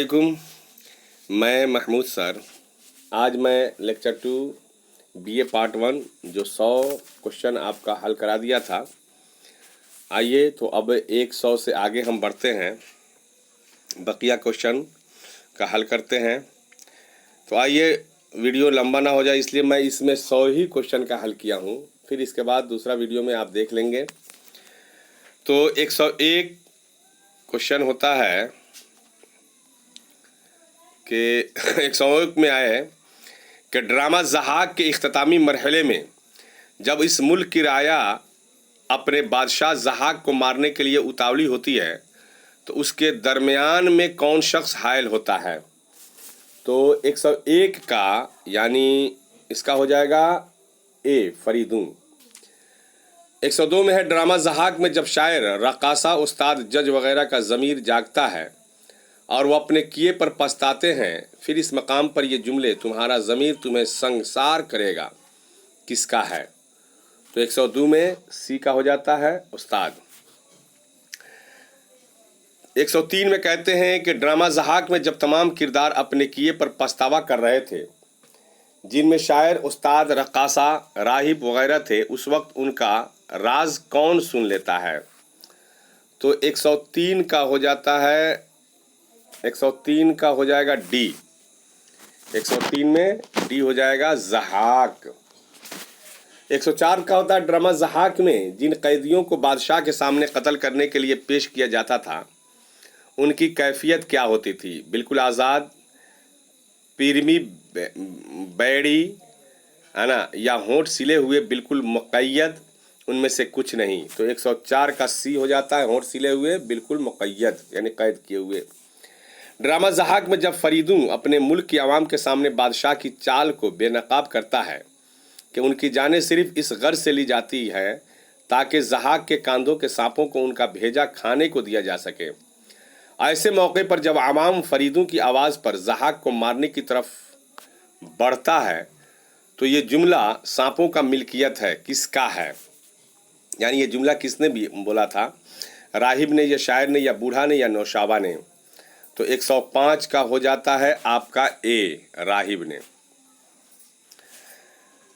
वालेकुम। मैं महमूद सर। आज मैं लेक्चर 2 बीए पार्ट 1 जो 100 क्वेश्चन आपका हल करा दिया था, आइए तो अब 100 से आगे हम बढ़ते हैं, बकिया क्वेश्चन का हल करते हैं। तो आइए, वीडियो लंबा ना हो जाए इसलिए मैं इसमें 100 ही क्वेश्चन का हल किया हूँ, फिर इसके बाद दूसरा वीडियो में आप देख लेंगे। तो 101 क्वेश्चन होता है कि 101 में आए हैं कि ड्रामा ज़हाक के इख्तितामी मरहले में जब इस मुल्क की राया अपने बादशाह ज़हाक को मारने के लिए उतावली होती है तो उसके दरमियान में कौन शख्स हायल होता है। तो 101 का यानी इसका हो जाएगा ए फरीदून। 102 में है ड्रामा ज़हाक में जब शायर, रक़ासा, उस्ताद, जज वगैरह का ज़मीर जागता है और वो अपने किए पर पछताते हैं, फिर इस मकाम पर ये जुमले तुम्हारा ज़मीर तुम्हें संसार करेगा, किसका है। तो 102 में सी का हो जाता है उस्ताद। 103 में कहते हैं कि ड्रामा ज़हाक में जब तमाम किरदार अपने किए पर पछतावा कर रहे थे, जिनमें शायर, उस्ताद, रक़ासा, राहिब वगैरह थे, उस वक्त उनका राज कौन सुन लेता है। तो 103 का हो जाता है 103 का हो जाएगा डी। 103 में डी हो जाएगा ज़हाक। 104 का होता है ड्रामा ज़हाक में जिन कैदियों को बादशाह के सामने कत्ल करने के लिए पेश किया जाता था, उनकी कैफियत क्या होती थी। बिल्कुल आज़ाद, पीरमी बैड़ी, है ना, या होंठ सिले हुए, बिल्कुल मुक़य्यद, उनमें से कुछ नहीं। तो 104 का सी हो जाता है होंठ सिले हुए, बिल्कुल मुक़य्यद यानी कैद किए हुए। ड्रामा ज़हाक में जब फरीदून अपने मुल्क की आवाम के सामने बादशाह की चाल को बेनकाब करता है कि उनकी जानें सिर्फ इस गर्ज से ली जाती है ताकि ज़हाक के कांधों के सांपों को उनका भेजा खाने को दिया जा सके, ऐसे मौके पर जब आवाम फरीदून की आवाज़ पर ज़हाक को मारने की तरफ बढ़ता है तो ये जुमला सांपों का मिल्कियत है, किसका है। यानी ये जुमला किसने भी बोला था, राहिब ने या शायर ने या बूढ़ा ने या नौशाबा ने। तो 105 का हो जाता है आपका ए राहिब ने।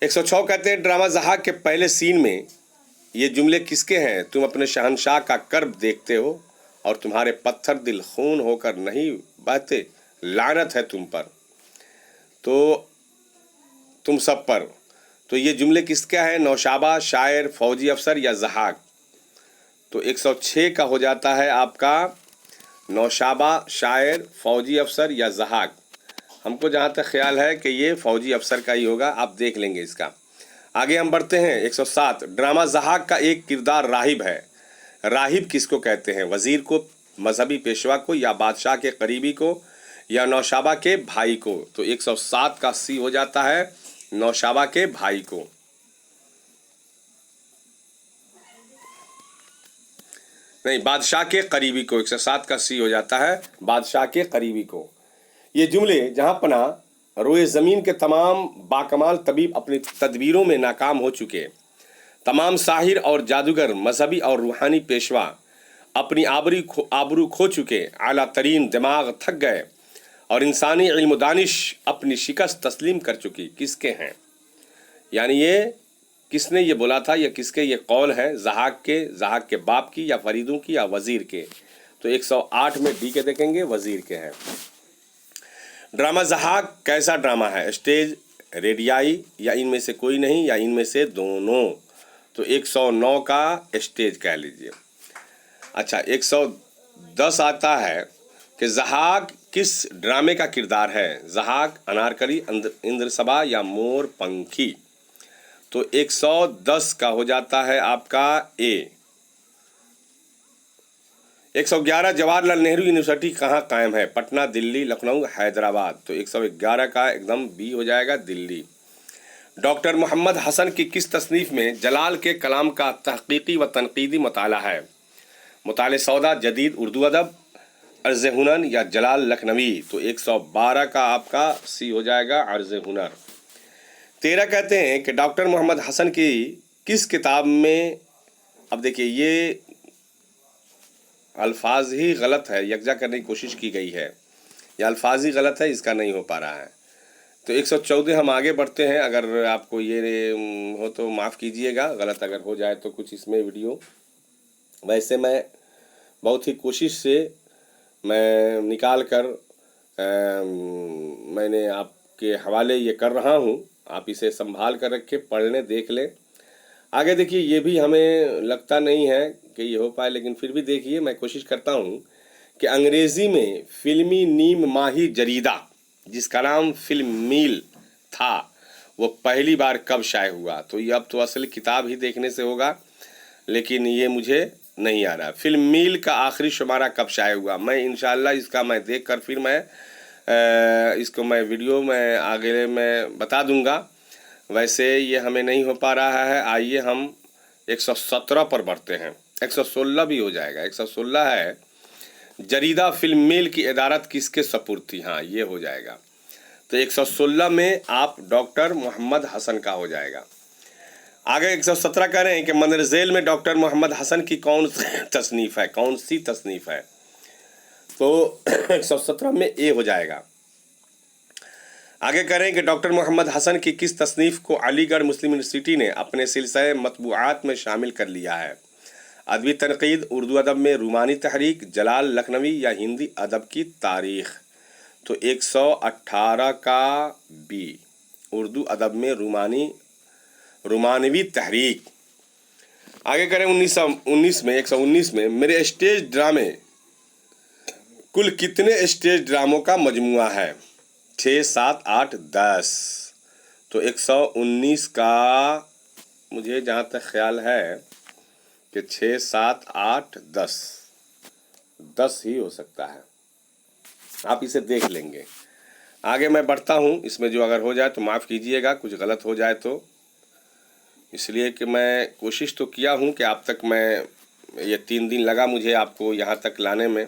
106 कहते हैं ड्रामा ज़हाक के पहले सीन में ये जुमले किसके हैं। तुम अपने शहंशाह का कर्ब देखते हो और तुम्हारे पत्थर दिल खून होकर नहीं बहते, लानत है तुम पर, तो तुम सब पर। तो ये जुमले किसका है, नौशाबा, शायर, फौजी अफसर या ज़हाक। तो 106 का हो जाता है आपका नौशाबा, शायर, फौजी अफसर या ज़हाक। हमको जहाँ तक ख्याल है कि ये फौजी अफसर का ही होगा, आप देख लेंगे इसका। आगे हम बढ़ते हैं। 107 ड्रामा ज़हाक का एक किरदार राहिब है। राहिब किसको कहते हैं, वज़ीर को, मजहबी पेशवा को, या बादशाह के करीबी को, या नौशाबा के भाई को। तो 107 का सी हो जाता है नौशाबा के भाई को। नहीं, बादशाह के करीबी को। 107 का सी हो जाता है बादशाह के करीबी को। ये जुमले जहाँ पना रोए ज़मीन के तमाम बाकमाल तबीब अपनी तदबीरों में नाकाम हो चुके, तमाम साहिर और जादूगर, मजहबी और रूहानी पेशवा अपनी आबरू खो चुके, आला तरीन दिमाग थक गए और इंसानी इल्म दानिश अपनी शिकस्त तस्लीम कर चुकी, किसके हैं। यानी ये किसने ये बोला था, या किसके ये कौल है, ज़हाक के बाप की, या फरीदों की, या वज़ीर के। तो 108 में डी के देखेंगे, वज़ीर के हैं। ड्रामा ज़हाक कैसा ड्रामा है, स्टेज, रेडियाई, या इनमें से कोई नहीं, या इनमें से दोनों। तो 109 का स्टेज कह लीजिए। अच्छा, 110 आता है कि ज़हाक किस ड्रामे का किरदार है। ज़हाक अनारकली, इंद्रसभा या मोर पंखी। तो 110 का हो जाता है आपका ए। 111 जवाहरलाल नेहरू यूनिवर्सिटी कहाँ कायम है, पटना, दिल्ली, लखनऊ, हैदराबाद। तो 111 का एकदम बी हो जाएगा, दिल्ली। डॉक्टर मोहम्मद हसन की किस तसनीफ़ में जलाल के कलाम का तहक़ीक़ी व तनक़ीदी मुताला है। मुताले सौदा, जदीद उर्दू अदब, अर्ज़ हुनर या जलाल लखनवी। तो 112 का आपका सी हो जाएगा, अर्ज़ हुनर। 13 कहते हैं कि डॉक्टर मोहम्मद हसन की किस किताब में, अब देखिए ये अल्फाज ही गलत है, यकजा करने की कोशिश की गई है। या अल्फाज ही गलत है, इसका नहीं हो पा रहा है। तो 114 हम आगे बढ़ते हैं। अगर आपको ये हो तो माफ़ कीजिएगा, गलत अगर हो जाए तो कुछ इसमें वीडियो। वैसे मैं बहुत ही कोशिश से मैं निकाल कर मैंने आपके हवाले ये कर रहा हूँ। आप इसे संभाल कर रखें, पढ़ लें, देख लें। आगे देखिए, ये भी हमें लगता नहीं है कि ये हो पाए, लेकिन फिर भी देखिए मैं कोशिश करता हूँ कि अंग्रेज़ी में फिल्मी नीम माही जरीदा, जिसका नाम फिल्म मील था, वो पहली बार कब शाये हुआ। तो ये अब तो असल किताब ही देखने से होगा, लेकिन ये मुझे नहीं आ रहा। फिल्म मील का आखिरी शुमारा कब शाये हुआ, मैं इंशाल्लाह इसका मैं देख कर फिर मैं इसको मैं वीडियो में आगे मैं बता दूंगा। वैसे ये हमें नहीं हो पा रहा है। आइए हम 117 पर बढ़ते हैं। 116 भी हो जाएगा। 116 है, जरीदा फिल्म मील की इदारत किसके सपुर्द थी। हाँ, ये हो जाएगा। तो 116 में आप डॉक्टर मोहम्मद हसन का हो जाएगा। आगे 117 कह रहे हैं कि मंदरजेल में डॉक्टर मोहम्मद हसन की कौन तसनीफ़ है, कौन सी तसनीफ़ है। तो 117 में ए हो जाएगा। आगे कह रहे हैं कि डॉक्टर मोहम्मद हसन की किस तसनीफ़ को अलीगढ़ मुस्लिम यूनिवर्सिटी ने अपने सिलसिले मतबूआत में शामिल कर लिया है। अदबी तनक़ीद, उर्दू अदब में रूमानी तहरीक, जलाल लखनवी या हिंदी अदब की तारीख़। तो 118 का बी, उर्दू अदब में रोमानवी तहरीक। आगे करें 119 में मेरे स्टेज ड्रामे कुल कितने स्टेज ड्रामों का मजमुआ है। 6, 7, 8, 10। तो 119 का मुझे जहाँ तक ख्याल है कि 6, 7, 8, 10 ही हो सकता है। आप इसे देख लेंगे। आगे मैं बढ़ता हूँ। इसमें जो अगर हो जाए तो माफ़ कीजिएगा, कुछ गलत हो जाए तो, इसलिए कि मैं कोशिश तो किया हूँ कि आप तक मैं ये 3 दिन लगा मुझे आपको यहाँ तक लाने में।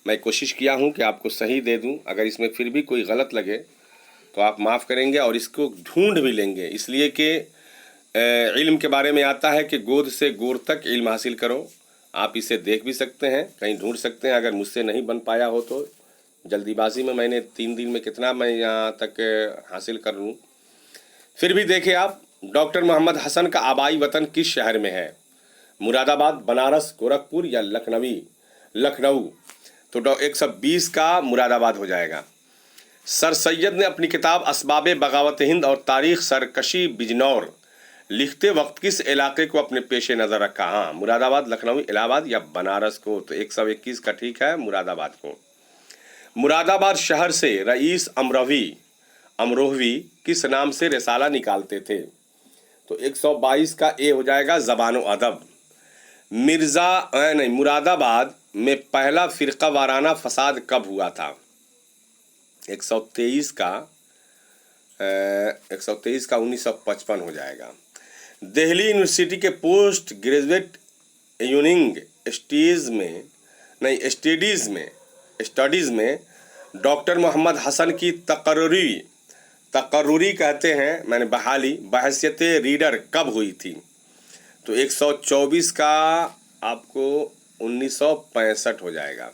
मैं कोशिश किया हूँ कि आपको सही दे दूँ। अगर इसमें फिर भी कोई गलत लगे तो आप माफ़ करेंगे और इसको ढूंढ भी लेंगे, इसलिए कि इल्म के बारे में आता है कि गोद से गोर तक इल्म हासिल करो। आप इसे देख भी सकते हैं, कहीं ढूंढ सकते हैं। अगर मुझसे नहीं बन पाया हो तो जल्दीबाजी में मैंने 3 दिन में कितना मैं यहाँ तक हासिल कर लूँ। फिर भी देखिए आप, डॉक्टर मोहम्मद हसन का आबाई वतन किस शहर में है। मुरादाबाद, बनारस, गोरखपुर या लखनऊ। तो 120 का मुरादाबाद हो जाएगा। सर सैयद ने अपनी किताब असबाब बगावत हिंद और तारीख सरकशी बिजनौर लिखते वक्त किस इलाके को अपने पेशे नज़र रखा। हाँ, मुरादाबाद, लखनऊ, इलाहाबाद या बनारस को। तो 121 का ठीक है, मुरादाबाद को। मुरादाबाद शहर से रईस अमरोहवी किस नाम से रिसाला निकालते थे। तो 122 का ए हो जाएगा, ज़बान व अदब। मुरादाबाद में पहला फ़िरका वाराना फसाद कब हुआ था। 123 का 1955 हो जाएगा। दिल्ली यूनिवर्सिटी के पोस्ट ग्रेजुएट यूनिंग स्टडीज़ में डॉक्टर मोहम्मद हसन की तकर्रुरी कहते हैं, मैंने बहाली बहैसियत रीडर कब हुई थी। तो 124 का आपको 1965 हो जाएगा।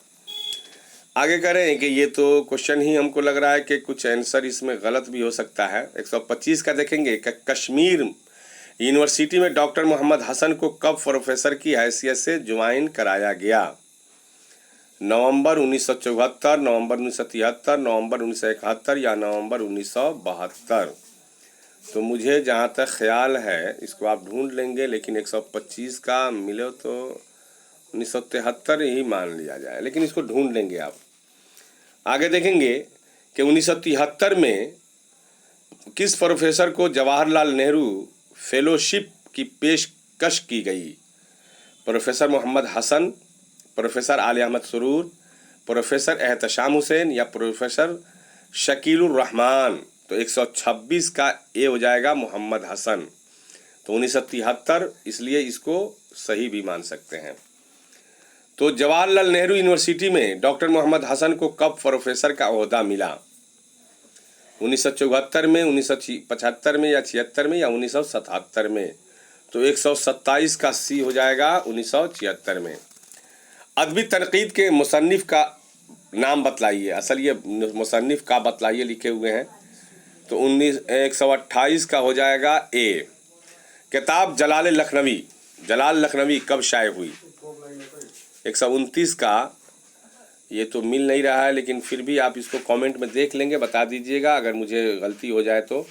आगे करें कि ये तो क्वेश्चन ही हमको लग रहा है कि कुछ आंसर इसमें गलत भी हो सकता है। 125 का देखेंगे कि कश्मीर यूनिवर्सिटी में डॉक्टर मोहम्मद हसन को कब प्रोफेसर की हैसियत से ज्वाइन कराया गया। नवंबर 1974, नवंबर 1973, नवंबर 1971 या नवंबर 1972। तो मुझे जहाँ तक ख्याल है, इसको आप ढूंढ लेंगे, लेकिन 125 का मिले तो 1973 ही मान लिया जाए, लेकिन इसको ढूंढ लेंगे आप। आगे देखेंगे कि 1973 में किस प्रोफेसर को जवाहरलाल नेहरू फेलोशिप की पेशकश की गई। प्रोफेसर मोहम्मद हसन, प्रोफेसर आली अहमद सुरूर, प्रोफेसर एहतशाम हुसैन या प्रोफेसर शकीलुर रहमान। तो 126 का ए हो जाएगा, मोहम्मद हसन। तो 1973, इसलिए इसको सही भी मान सकते हैं। तो जवाहरलाल नेहरू यूनिवर्सिटी में डॉक्टर मोहम्मद हसन को कब प्रोफेसर का ओहदा मिला। 1974 में, 1975 में या 76 में या 1977 में। तो 127 का सी हो जाएगा, 1976 में। अदबी तनक़ीद के मुसन्निफ़ का नाम बतलाइए, असल ये मुसन्निफ का बतलाइए लिखे हुए हैं। तो 128 का हो जाएगा ए। किताब जलाल लखनवी कब शाये हुई? 129 का ये तो मिल नहीं रहा है, लेकिन फिर भी आप इसको कमेंट में देख लेंगे, बता दीजिएगा अगर मुझे गलती हो जाए तो।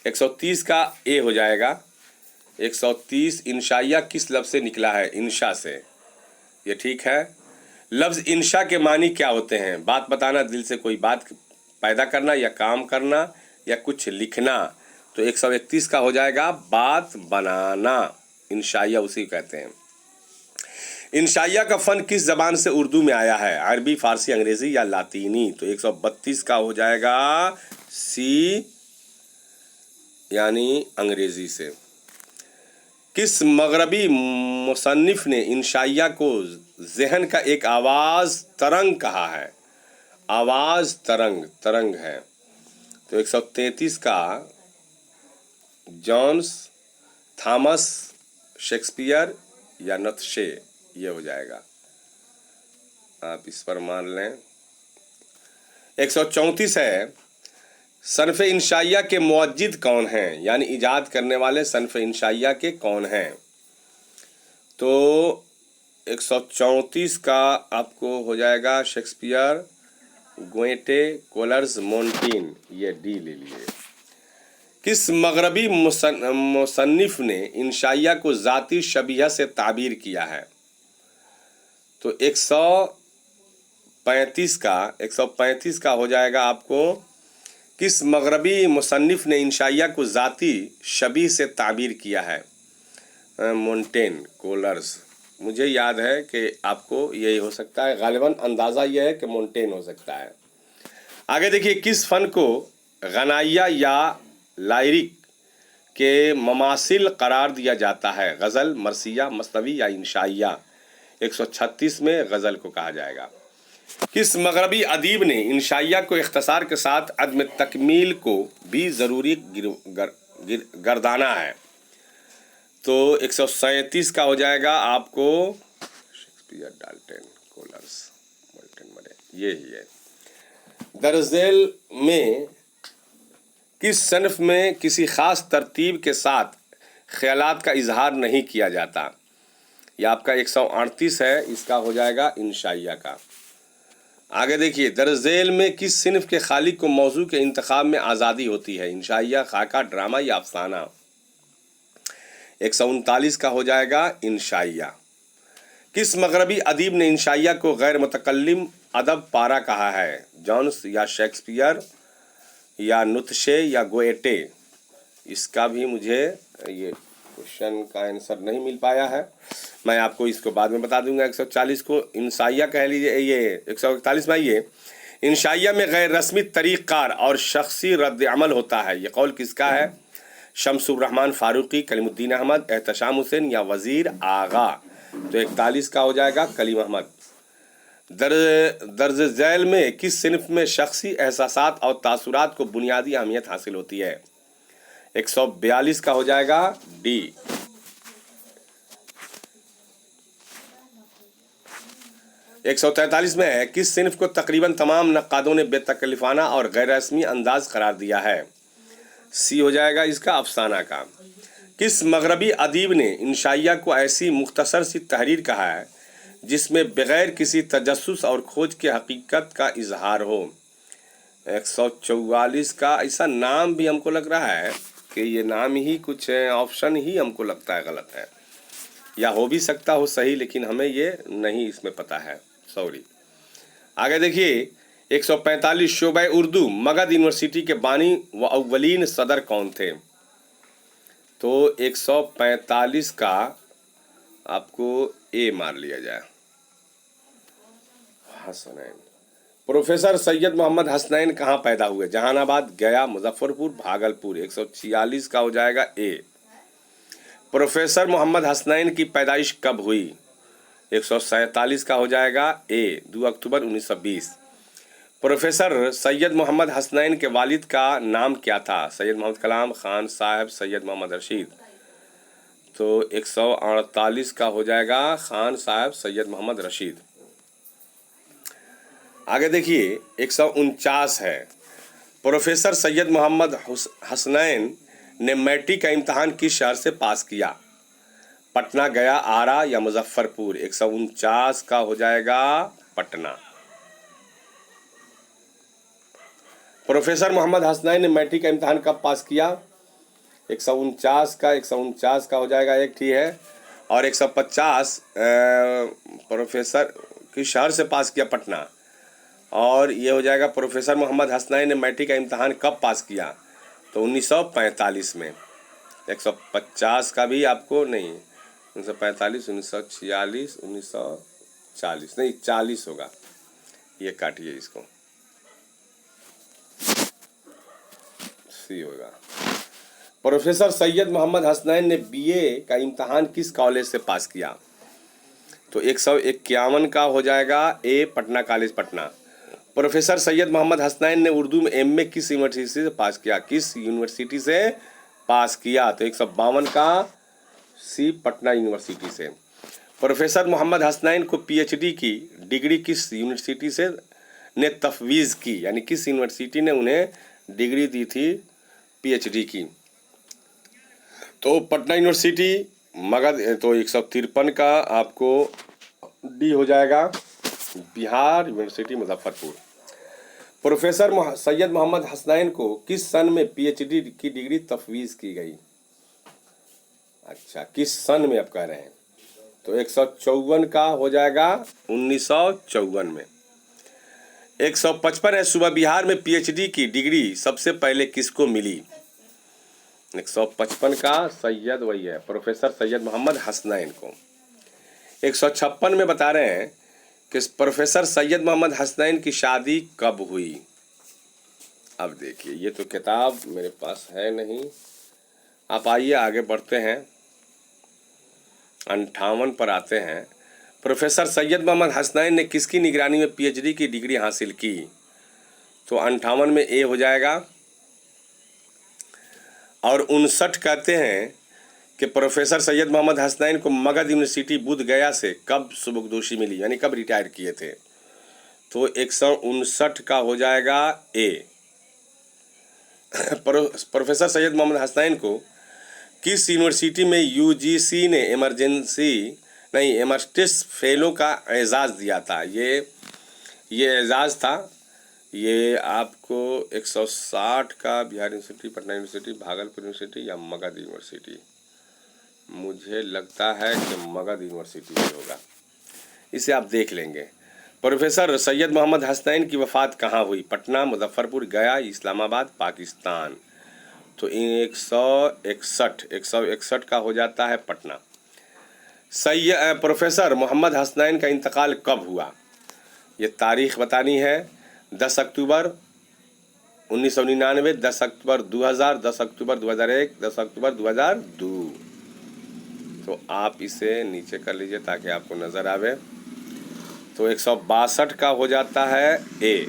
130 का ए हो जाएगा। 130 इंशाइया किस लफ्ज़ से निकला है? इंशा से। ये ठीक है। लफ्ज़ इंशा के मानी क्या होते हैं? बात बताना, दिल से कोई बात पैदा करना या काम करना या कुछ लिखना। तो 131 का हो जाएगा बात बनाना। इंशाइया उसी कहते हैं। इंशाइया का फ़न किस ज़बान से उर्दू में आया है? अरबी, फ़ारसी, अंग्रेज़ी या लातीनी? तो 132 का हो जाएगा सी, यानी अंग्रेज़ी से। किस मगरबी मुसन्निफ ने इंशाइया को ज़हन का एक आवाज़ तरंग कहा है? आवाज़ तरंग है। तो 133 का जॉन्स, थॉमस, शेक्सपियर या नत्शे, ये हो जाएगा। आप इस पर मान लें। 134 है, सनफ़ इंशाइया के मुअज्जिद कौन हैं? यानी इजाद करने वाले सनफ़ इंशाइया के कौन हैं? तो 134 का आपको हो जाएगा शेक्सपियर, गोएटे, कोलर्स, मोंटेन, ये डी ले लिए। किस मगरबी मुसन्निफ ने इंशाइया को ज़ाती शबीहा से ताबीर किया है? तो 135 का हो जाएगा आपको, किस मगरबी मुसन्निफ ने इंशाइया को ज़ाती शबीह से ताबीर किया है? मोंटेन, कोलर्स। मुझे याद है कि आपको यही हो सकता है, गालिबन अंदाज़ा यह है कि मोंटेन हो सकता है। आगे देखिए, किस फ़न को गनाइया या लायरिक के ममासिल करार दिया जाता है? गज़ल, मरसिया, मसनवी या इंशाइया? 136 में गज़ल को कहा जाएगा। किस मगरबी अदीब ने इंशाइया को इख्तिसार के साथ अदम तकमील को भी ज़रूरी गर्दाना है? तो 137 का हो जाएगा आपको शेक्सपियर, डाल्टन, कोलर्स, मोल्टन मरे, ये ही है। दरअसल में किस सनफ़ में किसी ख़ास तरतीब के साथ ख़यालात का इजहार नहीं किया जाता? यह आपका 138 है, इसका हो जाएगा इंशाइया का। आगे देखिए, दरअसल में किस सिनफ के खालिक को मौजू के इंतखाब में आज़ादी होती है? इंशाइया, खाका, ड्रामा या अफसाना? 139 का हो जाएगा इंशाइया। किस मगरबी अदीब ने इंशाइया को गैर मुतकल्लिम अदब पारा कहा है? जॉन्स या शेक्सपियर या नुत्शे या गोएटे? इसका भी मुझे ये क्वेश्चन का आंसर नहीं मिल पाया है, मैं आपको इसको बाद में बता दूंगा। 140 को इंशाइया कह लीजिए। ये 141 में ये इंशाइया में गैर रस्मी तरीक़ार और शख्सी रद्द अमल होता है, ये कौल किसका है? शमसुर रहमान फारूकी, कलीमुद्दीन अहमद, एहतशाम हुसैन या वज़ीर आगा? तो 41 का हो जाएगा कलीम अहमद। दर्ज झैल में किस सिनफ में शख्सी एहसासात और तासुरात को बुनियादी अहमियत हासिल होती है? 142 का हो जाएगा डी। 143 में है, किस सिनफ को तकरीबन तमाम नक्कादों ने बेतकल्लिफाना और गैर रस्मी अंदाज करार दिया है? सी हो जाएगा इसका अफसाना का। किस मगरबी अदीब ने इंशाइया को ऐसी मुख्तसर सी तहरीर कहा है जिसमें बग़ैर किसी तजस्सुस और खोज के हकीकत का इजहार हो? 144 का ऐसा नाम भी हमको लग रहा है कि ये नाम ही कुछ ऑप्शन ही हमको लगता है गलत है, या हो भी सकता हो सही, लेकिन हमें ये नहीं इसमें पता है, सॉरी। आगे देखिए, 145 शोबा उर्दू मगध यूनिवर्सिटी के बानी व अव्वलीन सदर कौन थे? तो 145 का आपको ए मार लिया जाए, हसनैन। प्रोफेसर सैयद मोहम्मद हसनैन कहाँ पैदा हुए? जहानाबाद, गया, मुजफ्फरपुर, भागलपुर? 146 का हो जाएगा ए। प्रोफेसर मोहम्मद हसनैन की पैदाइश कब हुई? 147 का हो जाएगा ए, 2 अक्टूबर 1920। प्रोफेसर सैयद मोहम्मद हसनैन के वालिद का नाम क्या था? सैयद मोहम्मद कलाम, खान साहब, सैयद मोहम्मद रशीद? तो 148 का हो जाएगा खान साहब सैयद मोहम्मद रशीद। आगे देखिए 149 है, प्रोफेसर सैयद मोहम्मद हसनैन ने मैट्रिक का इम्तहान किस शहर से पास किया? पटना, गया, आरा या मुजफ्फरपुर? 149 का हो जाएगा पटना। प्रोफेसर मोहम्मद हसनैन ने मैट्रिक का इम्तहान कब पास किया? 149 का हो जाएगा एक ठीक है, और 150 प्रोफेसर किस शहर से पास किया? पटना। और ये हो जाएगा प्रोफेसर मोहम्मद हसनैन ने मैट्रिक का इम्तहान कब पास किया? तो 1945 में। 150 का भी आपको नहीं, 1945, 1946, 1940 नहीं 40 होगा, ये काटिए इसको, सी होगा। प्रोफेसर सैयद मोहम्मद हसनैन ने बीए का इम्तहान किस कॉलेज से पास किया? तो 151 का हो जाएगा ए, पटना कॉलेज, पटना। प्रोफेसर सैयद मोहम्मद हसनैन ने उर्दू में एमए किस यूनिवर्सिटी से पास किया? किस यूनिवर्सिटी से पास किया? तो 152 का सी, पटना यूनिवर्सिटी से। प्रोफेसर मोहम्मद हसनैन को पीएचडी की डिग्री किस यूनिवर्सिटी से ने तफवीज़ की, यानी किस यूनिवर्सिटी ने उन्हें डिग्री दी थी पीएचडी की? तो पटना यूनिवर्सिटी, मगध। तो 153 का आपको डी हो जाएगा, बिहार यूनिवर्सिटी मुजफ्फरपुर। प्रोफेसर सैयद मोहम्मद हसनैन को किस सन में पीएचडी की डिग्री तफवीज़ की गई? अच्छा, किस सन में आप कह रहे हैं? तो 154 का हो जाएगा 1954 में। 155 है, सुबह बिहार में पीएचडी की डिग्री सबसे पहले किसको मिली? 155 का सैयद वही है, प्रोफेसर सैयद मोहम्मद हसनैन को। 156 में बता रहे हैं कि प्रोफेसर सैयद मोहम्मद हसनैन की शादी कब हुई? अब देखिए, ये तो किताब मेरे पास है नहीं, आप आइए आगे बढ़ते हैं, 58 पर आते हैं। प्रोफेसर सैयद मोहम्मद हसनैन ने किसकी निगरानी में पीएचडी की डिग्री हासिल की? तो 58 में ए हो जाएगा। और 59 कहते हैं कि प्रोफेसर सैयद मोहम्मद हसनैन को मगध यूनिवर्सिटी बोध गया से कब सुबकदोशी मिली, यानी कब रिटायर किए थे? तो 159 का हो जाएगा ए। प्रोफेसर सैयद मोहम्मद हसनैन को किस यूनिवर्सिटी में यूजीसी ने एमर्टिस फेलो का एजाज़ दिया था? ये एजाज़ था, ये आपको 160 का Bihar university, Patna university, Bhagalpur university या मगध यूनिवर्सिटी? मुझे लगता है कि मगध यूनिवर्सिटी से होगा, इसे आप देख लेंगे। प्रोफेसर सैयद मोहम्मद हसनैन की वफ़ात कहाँ हुई? पटना, मुजफ्फरपुर, गया, इस्लामाबाद, पाकिस्तान? तो 161 का हो जाता है पटना। प्रोफेसर मोहम्मद हसनैन का इंतकाल कब हुआ? ये तारीख़ बतानी है। 10 अक्टूबर 1999, 10 अक्टूबर 2000, 10 अक्टूबर 2001, 10 अक्टूबर 2002। तो आप इसे नीचे कर लीजिए ताकि आपको नज़र आवे। तो 162 का हो जाता है ए।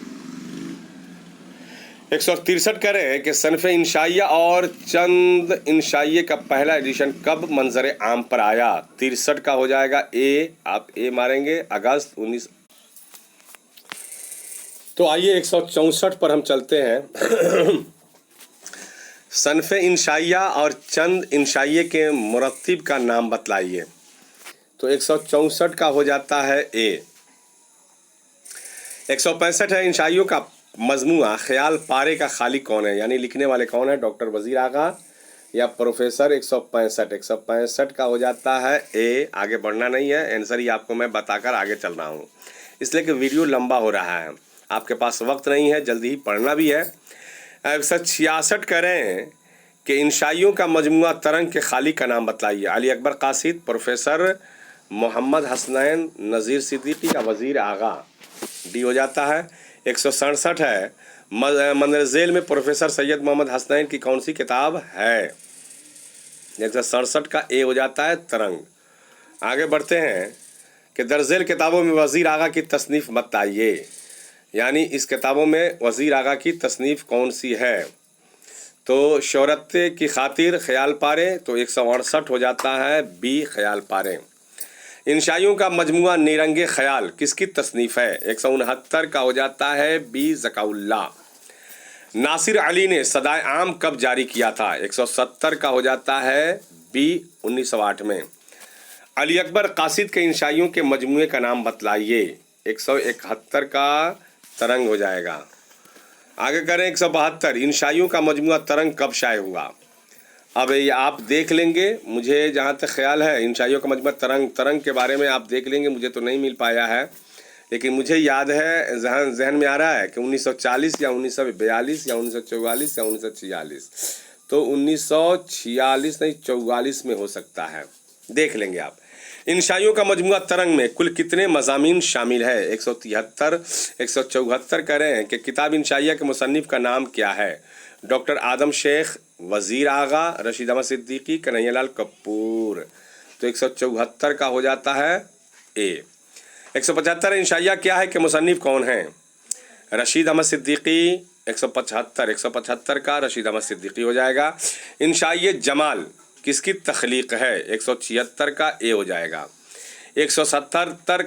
163 करें कि सनफ़े इंशाइया और चंद इंशाइये का पहला एडिशन कब मंजर आम पर आया? 63 का हो जाएगा ए, आप ए मारेंगे, अगस्त 19। तो आइए 164 पर हम चलते हैं। सनफ़े इंशाइया और चंद इंशाइये के मुरत्तिब का नाम बतलाइए। तो 164 का हो जाता है ए। 165 है, इंशाइयों का मजमुआ ख्याल पारे का खालिक कौन है, यानी लिखने वाले कौन है? डॉक्टर वजीर आगा या प्रोफेसर? 165 का हो जाता है ए। आगे बढ़ना नहीं है, आंसर ही आपको मैं बताकर आगे चल रहा हूँ, इसलिए कि वीडियो लंबा हो रहा है, आपके पास वक्त नहीं है, जल्दी ही पढ़ना भी है। 166 करें कि इंशाइयों का मजमुआ तरंग के खालिक का नाम बतलाइए। अली अकबर कासिद, प्रोफेसर मोहम्मद हसनैन, नज़ीर सिद्दीकी या वज़ीर आगा? डी हो जाता है। 167 है, मंदरजेल में प्रोफेसर सैयद मोहम्मद हसनैन की कौन सी किताब है? 167 का ए हो जाता है, तरंग। आगे बढ़ते हैं कि दर्जेल किताबों में वज़ीर आगा की तसनीफ़ बताइए, यानी इस किताबों में वज़ीर आगा की तसनीफ़ कौन सी है? तो शोहरत की खातिर ख्याल पारे, तो 168 हो जाता है बी, ख्याल पारे। इंशाइयों का मजमुआ नीरंगे ख्याल किसकी तसनीफ है? 169 का हो जाता है बी ज़काउल्लाह। नासिर अली ने सदाए आम कब जारी किया था? 170 का हो जाता है बी 1908 में। अली अकबर कासिद के इंशाइयों के मजमुए का नाम बतलाइए। 171 का तरंग हो जाएगा। आगे करें 172 इंशाइयों का मजमुआ तरंग कब शाये हुआ? अब ये आप देख लेंगे, मुझे जहाँ तक ख्याल है इंशाइयों का मजमुआ तरंग के बारे में आप देख लेंगे, मुझे तो नहीं मिल पाया है, लेकिन मुझे याद है, जहन में आ रहा है कि 1940 या 1942 या 1944 या 1946, तो 1946 नहीं 44 में हो सकता है, देख लेंगे आप। इंशाइयों का मजमुआ तरंग में कुल कितने मज़ामीन शामिल है? 173। 174 कह रहे हैं कि किताब इंशाइया के मुसन्निफ का नाम क्या है? डॉक्टर आदम शेख, वज़ीर आगा, रशीद अहमद सिद्दीकी, कन्हैयालाल कपूर। तो 174 का हो जाता है ए। 175 इंशाइया क्या है कि मुसन्निफ कौन है? रशीद अहमद सिद्दीकी। 175 का रशीद अहमद सिद्दीकी हो जाएगा। इंशाइया जमाल किसकी तख्लीक है? 176 का ए हो जाएगा। 177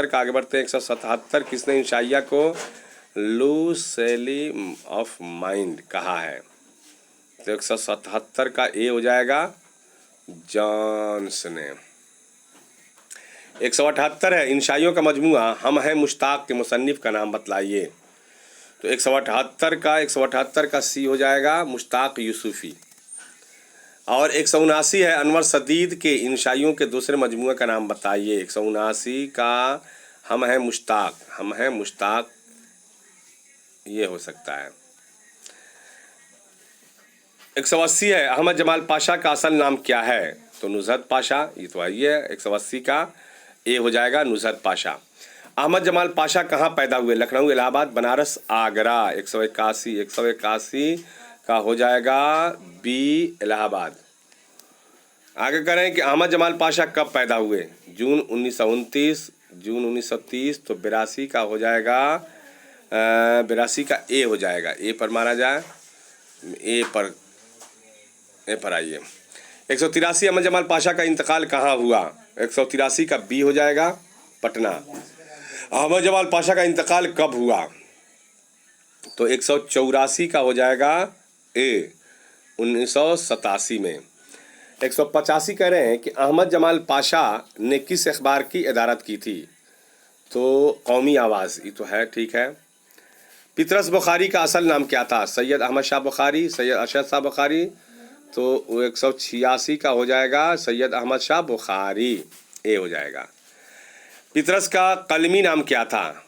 का आगे बढ़ते हैं। 177 किसने इंशाइया को लूसेली ऑफ माइंड कहा है? तो 177 का ए हो जाएगा जॉन्स ने। 178 है इंशाइयों का मजमुआ हम हैं मुश्ताक के मुसन्निफ का नाम बतलाइए। तो 178 का सी हो जाएगा मुश्ताक यूसुफी। और 179 है अनवर सदीद के इंशाइयों के दूसरे मजमुए का नाम बताइए। 179 का हम हैं मुश्ताक ये हो सकता है। 180 है अहमद जमाल पाशा का असल नाम क्या है? तो नुज़हत पाशा, ये तो आई है। 180 का ए हो जाएगा नुज़हत पाशा। अहमद जमाल पाशा कहाँ पैदा हुए? लखनऊ, इलाहाबाद, बनारस, आगरा। 181 का हो जाएगा बी इलाहाबाद। आगे करें कि अहमद जमाल पाशा कब पैदा हुए? जून 1929, जून 1930। तो 82 का हो जाएगा 82 का ए हो जाएगा। ए पर मारा जाए, ए पर आइए। 183 अहमद जमाल पाशा का इंतकाल कहाँ हुआ? 183 का बी हो जाएगा पटना। अहमद जमाल पाशा का इंतकाल कब हुआ? तो 184 का हो जाएगा ए 1987 में। 185 कह रहे हैं कि अहमद जमाल पाशा ने किस अखबार की इदारत की थी? तो कौमी आवाज़, ये तो है, ठीक है। पितरस बुखारी का असल नाम क्या था? सैयद अहमद शाह बुखारी, सैयद अरशद शाह बुखारी। तो 186 का हो जाएगा सैयद अहमद शाह बुखारी, ए हो जाएगा। पितरस का कलमी नाम क्या था?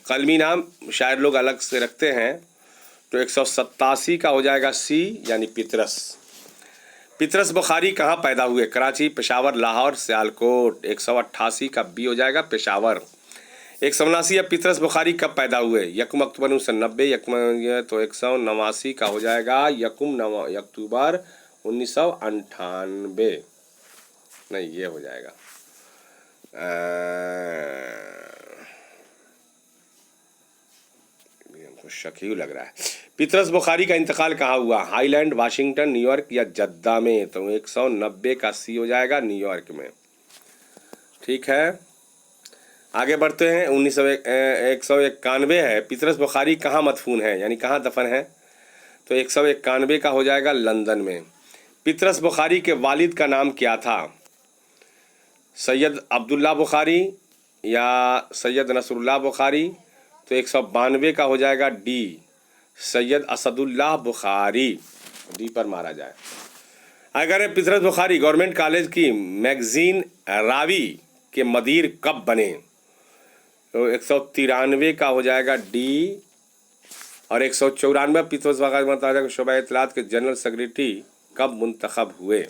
कलमी नाम शायर लोग अलग से रखते हैं। तो 187 का हो जाएगा सी यानी पितरस। पितरस बुखारी कहाँ पैदा हुए? कराची, पेशावर, लाहौर, सियालकोट। 188 का बी हो जाएगा पेशावर। 179 पितरस बुखारी कब पैदा हुए? यकम अक्टूबर 1990। तो 189 का हो जाएगा यकम अक्टूबर 1998। नहीं, ये हो जाएगा हमको शक ही लग रहा है। पितरस बुखारी का इंतकाल कहाँ हुआ? हाईलैंड, वाशिंगटन, न्यूयॉर्क या जद्दा में। तो 190 का सी हो जाएगा न्यूयॉर्क में, ठीक है। आगे बढ़ते हैं। 191 है पितरस बुखारी कहाँ मदफून है, यानी कहाँ दफन है? तो 191 का हो जाएगा लंदन में। पितरस बुखारी के वालिद का नाम क्या था? सैयद अब्दुल्ला बुखारी या सैयद नसरुल्लाह बुखारी। तो 192 का हो जाएगा डी सैयद असदुल्लाह बुखारी, डी पर मारा जाए। अगर पितरस बुखारी गवर्नमेंट कॉलेज की मैगजीन रावी के मदीर कब बने? तो 193 का हो जाएगा डी। और 194 पितरस बुखारी शोबा इत्तलात के जनरल सेक्रेटरी कब मुंतखब हुए?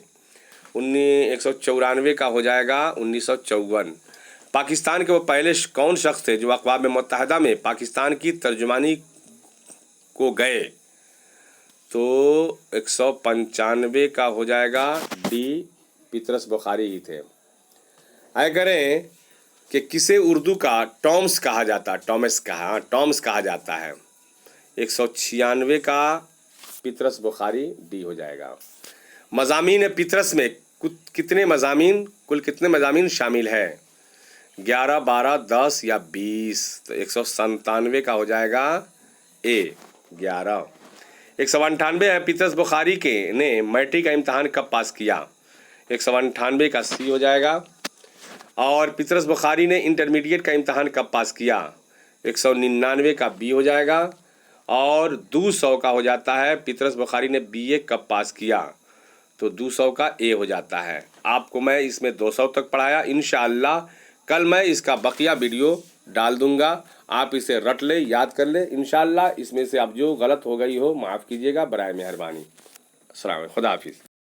194 का हो जाएगा 1954। पाकिस्तान के वो पहले कौन शख्स थे जो अक़वाम मुत्तहिदा में पाकिस्तान की तर्जुमानी को गए? तो 195 का हो जाएगा डी पितरस बुखारी ही थे। आए करें कि किसे उर्दू का टॉम्स कहा जाता? टॉमस कहा जाता है। 196 का पितरस बुखारी डी हो जाएगा। मज़ामीन पितरस में कितने मज़ामीन, कुल कितने मज़ामीन शामिल है? 11, 12, 10 या 20? तो 197 का हो जाएगा ए 11। 198 है, पीतरस बुखारी के ने मैट्रिक का इम्तहान कब पास किया? 198 का सी हो जाएगा। और पीतरस बुखारी ने इंटरमीडिएट का इम्तहान कब पास किया? 199 का बी हो जाएगा। और 200 का हो जाता है, पीतरस बुखारी ने बीए कब पास किया? तो 200 का ए हो जाता है। आपको मैं इसमें 200 तक पढ़ाया। इंशाअल्लाह कल मैं इसका बकिया वीडियो डाल दूंगा, आप इसे रट ले, याद कर ले। इंशाअल्लाह इसमें से अब जो गलत हो गई हो माफ़ कीजिएगा, बराए मेहरबानी। अस्सलाम वालेकुम, खुदा हाफिज़।